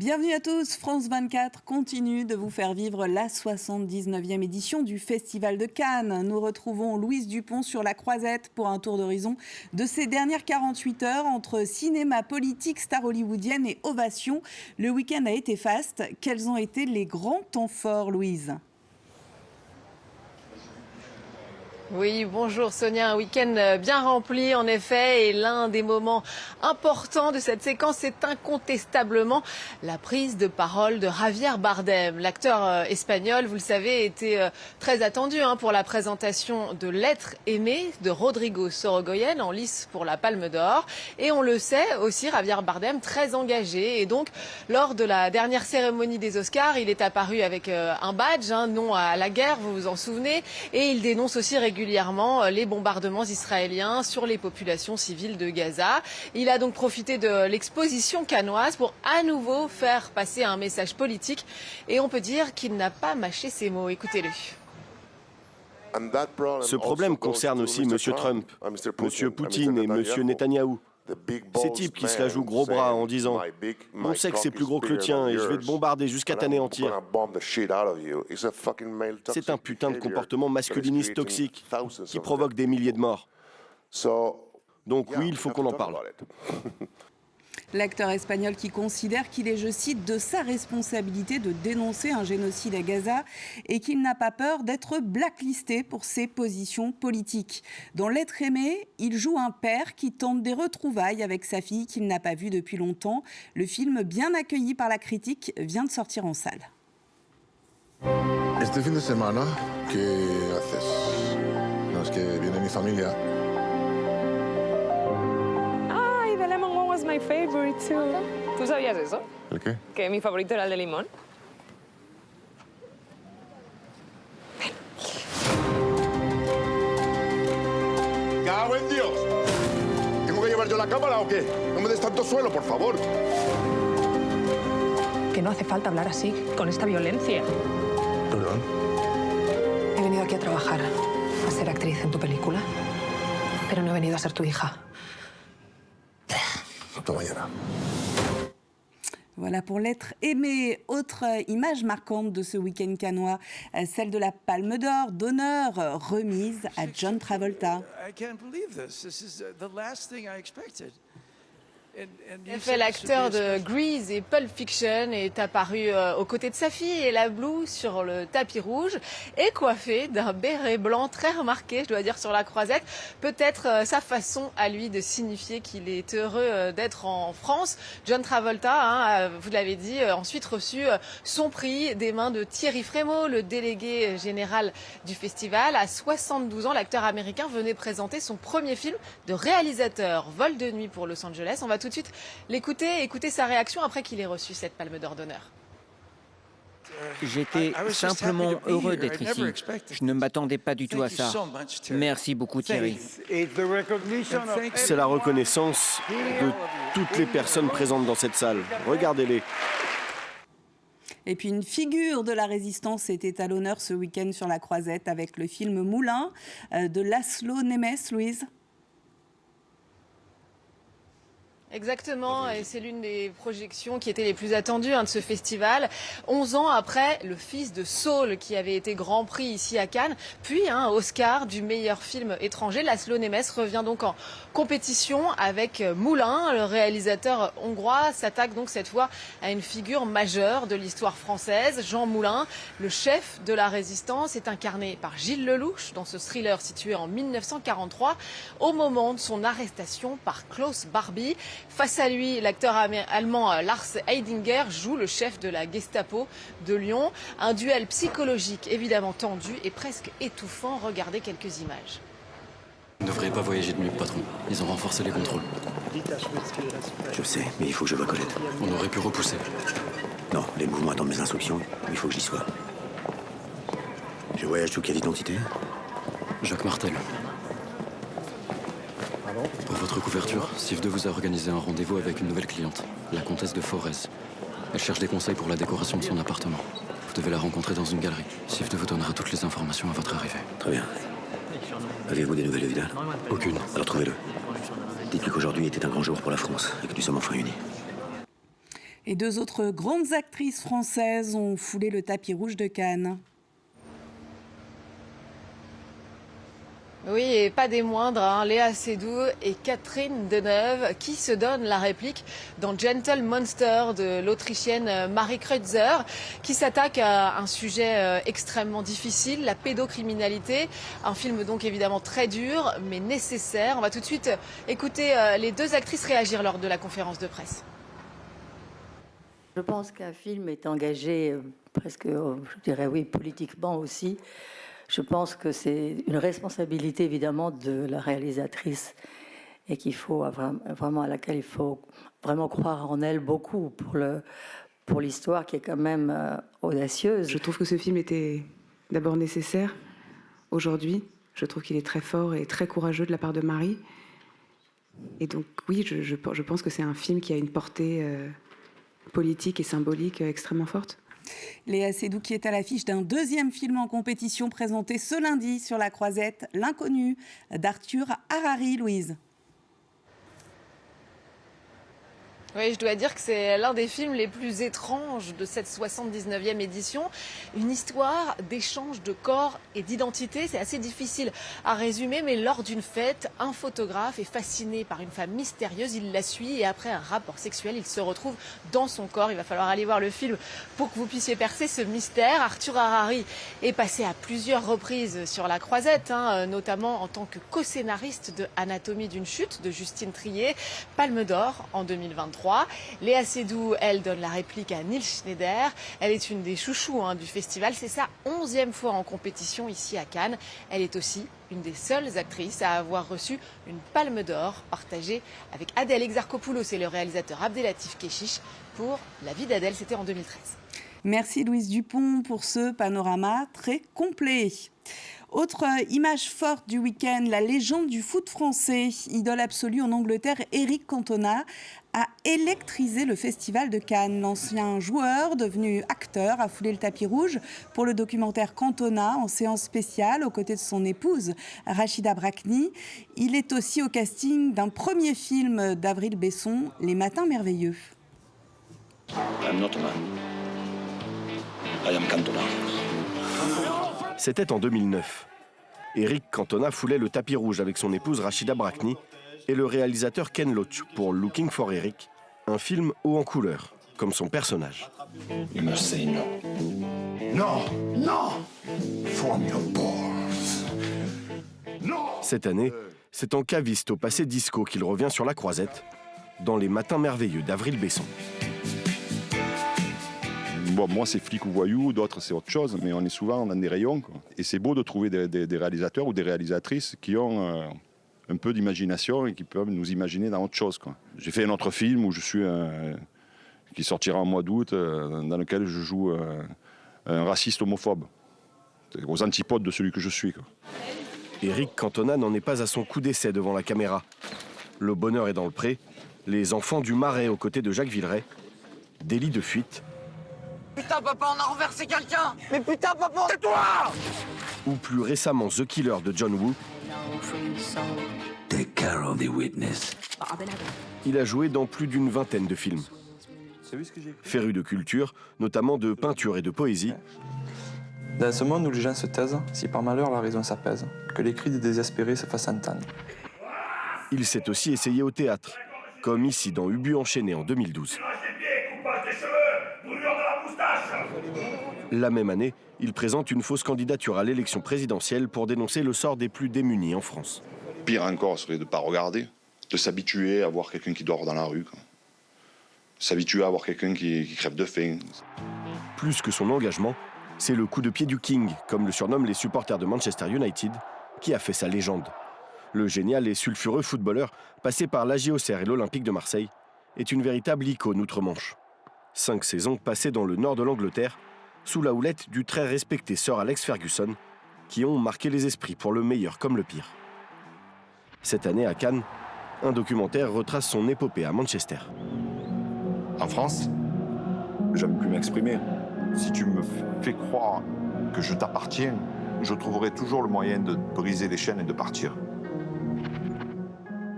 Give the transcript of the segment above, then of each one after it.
Bienvenue à tous, France 24 continue de vous faire vivre la 79e édition du Festival de Cannes. Nous retrouvons Louise Dupont sur la Croisette pour un tour d'horizon de ces dernières 48 heures entre cinéma, politique, stars hollywoodiennes et ovations. Le week-end a été faste. Quels ont été les grands temps forts, Louise ? Oui, bonjour Sonia, un week-end bien rempli en effet, et l'un des moments importants de cette séquence, c'est incontestablement la prise de parole de Javier Bardem. L'acteur espagnol, vous le savez, était très attendu pour la présentation de L'être aimé de Rodrigo Sorogoyen en lice pour la Palme d'Or. Et on le sait aussi, Javier Bardem, très engagé. Et donc, lors de la dernière cérémonie des Oscars, il est apparu avec un badge, non à la guerre, vous vous en souvenez, et il dénonce aussi régulièrement les bombardements israéliens sur les populations civiles de Gaza. Il a donc profité de l'exposition cannoise pour à nouveau faire passer un message politique, et on peut dire qu'il n'a pas mâché ses mots. Écoutez-le. Ce problème concerne aussi M. Trump, M. Poutine et M. Netanyahou. Ces types qui se la jouent gros bras en disant « Mon sexe est plus gros que le tien et je vais te bombarder jusqu'à t'anéantir ». C'est un putain de comportement masculiniste toxique qui provoque des milliers de morts. Donc oui, il faut qu'on en parle. L'acteur espagnol qui considère qu'il est, je cite, de sa responsabilité de dénoncer un génocide à Gaza et qu'il n'a pas peur d'être blacklisté pour ses positions politiques. Dans L'être aimé, il joue un père qui tente des retrouvailles avec sa fille qu'il n'a pas vue depuis longtemps. Le film, bien accueilli par la critique, vient de sortir en salle. Este fin de semana, ¿qué haces? No, es que viene mi familia. The lemon one was my favorite too. ¿Tú sabías eso? ¿El qué? Que mi favorito era el de limón. ¡Cago en Dios! ¿Tengo que llevar yo la cámara o qué? No me des tanto suelo, por favor. Que no hace falta hablar así, con esta violencia. ¿Perdón? He venido aquí a trabajar, a ser actriz en tu película, pero no he venido a ser tu hija. Hasta mañana. Voilà pour L'être aimé. Autre image marquante de ce week-end cannois, celle de la Palme d'Or d'honneur remise à John Travolta. I can't believe this. This is the last thing I expected. En effet, l'acteur de Grease et Pulp Fiction est apparu aux côtés de sa fille Ella Blue sur le tapis rouge et coiffé d'un béret blanc très remarqué, je dois dire, sur la Croisette. Peut-être sa façon à lui de signifier qu'il est heureux d'être en France. John Travolta, vous l'avez dit, ensuite reçu son prix des mains de Thierry Frémaux, le délégué général du festival. À 72 ans, l'acteur américain venait présenter son premier film de réalisateur, Vol de nuit pour Los Angeles. On va tout de suite écouter sa réaction après qu'il ait reçu cette Palme d'Or d'honneur. J'étais simplement heureux d'être ici. Je ne m'attendais pas du tout à ça. Merci beaucoup, Thierry. C'est la reconnaissance de toutes les personnes présentes dans cette salle. Regardez-les. Et puis une figure de la résistance était à l'honneur ce week-end sur la Croisette avec le film Moulin de Laszlo Nemes, Louise. Exactement, et c'est l'une des projections qui étaient les plus attendues de ce festival. 11 ans après le fils de Saul qui avait été Grand Prix ici à Cannes, puis Oscar du meilleur film étranger. Laszlo Nemes revient donc en compétition avec Moulin. Le réalisateur hongrois s'attaque donc cette fois à une figure majeure de l'histoire française. Jean Moulin, le chef de la résistance, est incarné par Gilles Lelouch dans ce thriller situé en 1943 au moment de son arrestation par Klaus Barbie. Face à lui, l'acteur allemand Lars Heidinger joue le chef de la Gestapo de Lyon. Un duel psychologique évidemment tendu et presque étouffant. Regardez quelques images. Vous ne devriez pas voyager de nuit, patron. Ils ont renforcé les contrôles. Je sais, mais il faut que je voie Colette. On aurait pu repousser. Non, les mouvements attendent mes instructions. Il faut que j'y sois. Je voyage sous quelle identité? Jacques Martel. Pour votre couverture, Sif 2 vous a organisé un rendez-vous avec une nouvelle cliente, la comtesse de Forez. Elle cherche des conseils pour la décoration de son appartement. Vous devez la rencontrer dans une galerie. Sif 2 vous donnera toutes les informations à votre arrivée. Très bien. Avez-vous des nouvelles de Vidal? Aucune. Alors trouvez-le. Dites-lui qu'aujourd'hui était un grand jour pour la France et que nous sommes enfin unis. Et 2 autres grandes actrices françaises ont foulé le tapis rouge de Cannes. Oui, et pas des moindres, hein. Léa Seydoux et Catherine Deneuve qui se donnent la réplique dans Gentle Monster de l'Autrichienne Marie Kreutzer, qui s'attaque à un sujet extrêmement difficile, la pédocriminalité. Un film donc évidemment très dur, mais nécessaire. On va tout de suite écouter les 2 actrices réagir lors de la conférence de presse. Je pense qu'un film est engagé presque, je dirais oui, politiquement aussi. Je pense que c'est une responsabilité évidemment de la réalisatrice et qu'il faut vraiment à laquelle il faut vraiment croire en elle beaucoup pour l'histoire qui est quand même audacieuse. Je trouve que ce film était d'abord nécessaire aujourd'hui. Je trouve qu'il est très fort et très courageux de la part de Marie. Et donc oui, je pense que c'est un film qui a une portée politique et symbolique extrêmement forte. Léa Seydoux qui est à l'affiche d'un 2e film en compétition présenté ce lundi sur la Croisette, L'Inconnu d'Arthur Harari. Louise. Oui, je dois dire que c'est l'un des films les plus étranges de cette 79e édition. Une histoire d'échange de corps et d'identité. C'est assez difficile à résumer, mais lors d'une fête, un photographe est fasciné par une femme mystérieuse. Il la suit et après un rapport sexuel, il se retrouve dans son corps. Il va falloir aller voir le film pour que vous puissiez percer ce mystère. Arthur Harari est passé à plusieurs reprises sur la Croisette, notamment en tant que co-scénariste de Anatomie d'une chute de Justine Triet, Palme d'Or en 2023. Léa Seydoux, elle, donne la réplique à Nils Schneider. Elle est une des chouchous du festival. C'est sa 11e fois en compétition ici à Cannes. Elle est aussi une des seules actrices à avoir reçu une Palme d'Or partagée avec Adèle Exarchopoulos et le réalisateur Abdelatif Kechiche pour La vie d'Adèle. C'était en 2013. Merci Louise Dupont pour ce panorama très complet. Autre image forte du week-end, la légende du foot français, idole absolue en Angleterre, Eric Cantona, a électrisé le festival de Cannes. L'ancien joueur, devenu acteur, a foulé le tapis rouge pour le documentaire Cantona en séance spéciale aux côtés de son épouse Rachida Brakni. Il est aussi au casting d'un premier film d'Avril Besson, Les Matins Merveilleux. I'm not a man. I am Cantona. C'était en 2009. Eric Cantona foulait le tapis rouge avec son épouse Rachida Brakni et le réalisateur Ken Loach pour Looking for Eric, un film haut en couleur, comme son personnage. You must say no. No, no, from your balls. No. Cette année, c'est en caviste au passé disco qu'il revient sur la Croisette, dans Les Matins Merveilleux d'Avril Besson. Bon, moi, c'est flic ou voyou, d'autres, c'est autre chose, mais on est souvent dans des rayons, quoi. Et c'est beau de trouver des réalisateurs ou des réalisatrices qui ont un peu d'imagination et qui peuvent nous imaginer dans autre chose, quoi. J'ai fait un autre film où je suis qui sortira en mois d'août, dans lequel je joue un raciste homophobe, aux antipodes de celui que je suis, quoi. Eric Cantona n'en est pas à son coup d'essai devant la caméra. Le bonheur est dans le pré, les enfants du Marais aux côtés de Jacques Villeray, délit de fuite. Putain, papa, on a renversé quelqu'un! Mais putain, papa, tais-toi! Ou plus récemment The Killer de John Woo. Take care of the witness. Il a joué dans plus d'une vingtaine de films. Féru de culture, notamment de peinture et de poésie. Dans ce monde où les gens se taisent, si par malheur la raison s'apaise, que les cris des désespérés se fassent entendre. Il s'est aussi essayé au théâtre, comme ici dans Ubu enchaîné en 2012. La même année, il présente une fausse candidature à l'élection présidentielle pour dénoncer le sort des plus démunis en France. Pire encore serait de ne pas regarder, de s'habituer à voir quelqu'un qui dort dans la rue, quoi. S'habituer à voir quelqu'un qui crève de faim. Plus que son engagement, c'est le coup de pied du King, comme le surnomment les supporters de Manchester United, qui a fait sa légende. Le génial et sulfureux footballeur, passé par l'AG Auxerre et l'Olympique de Marseille, est une véritable icône outre-Manche. 5 saisons passées dans le nord de l'Angleterre, sous la houlette du très respecté Sir Alex Ferguson, qui ont marqué les esprits pour le meilleur comme le pire. Cette année, à Cannes, un documentaire retrace son épopée à Manchester. En France, j'aime plus m'exprimer. Si tu me fais croire que je t'appartiens, je trouverai toujours le moyen de briser les chaînes et de partir.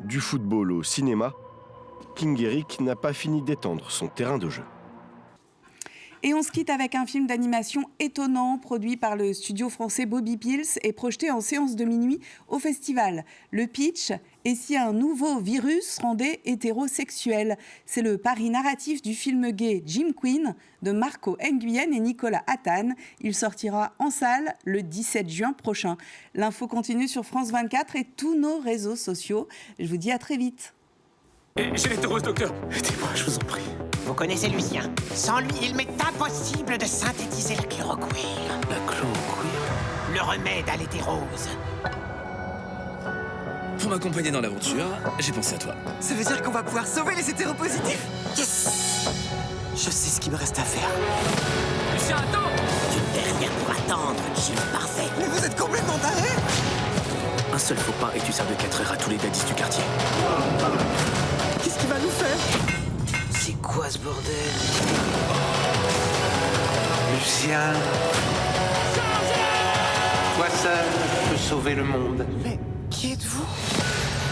Du football au cinéma, King Eric n'a pas fini d'étendre son terrain de jeu. Et on se quitte avec un film d'animation étonnant, produit par le studio français Bobby Pills et projeté en séance de minuit au festival. Le pitch, et si un nouveau virus rendait hétérosexuel? C'est le pari narratif du film gay Jim Queen de Marco Nguyen et Nicolas Hattan. Il sortira en salle le 17 juin prochain. L'info continue sur France 24 et tous nos réseaux sociaux. Je vous dis à très vite. J'ai l'hétérose, docteur. Aidez-moi, je vous en prie. Vous connaissez Lucien. Sans lui, il m'est impossible de synthétiser la chloroquine. La chloroquine? Le remède à l'hétérose. Pour m'accompagner dans l'aventure, j'ai pensé à toi. Ça veut dire qu'on va pouvoir sauver les hétéropositifs? Yes! Je sais ce qu'il me reste à faire. Lucien, attends! Tu n'es rien pour attendre, Jim parfait. Mais vous êtes complètement taré! Un seul faux pas et tu sers de 4 heures à tous les daddies du quartier. Qu'est-ce qu'il va nous faire? C'est quoi ce bordel? Lucien. Toi seul peux sauver le monde. Mais qui êtes-vous?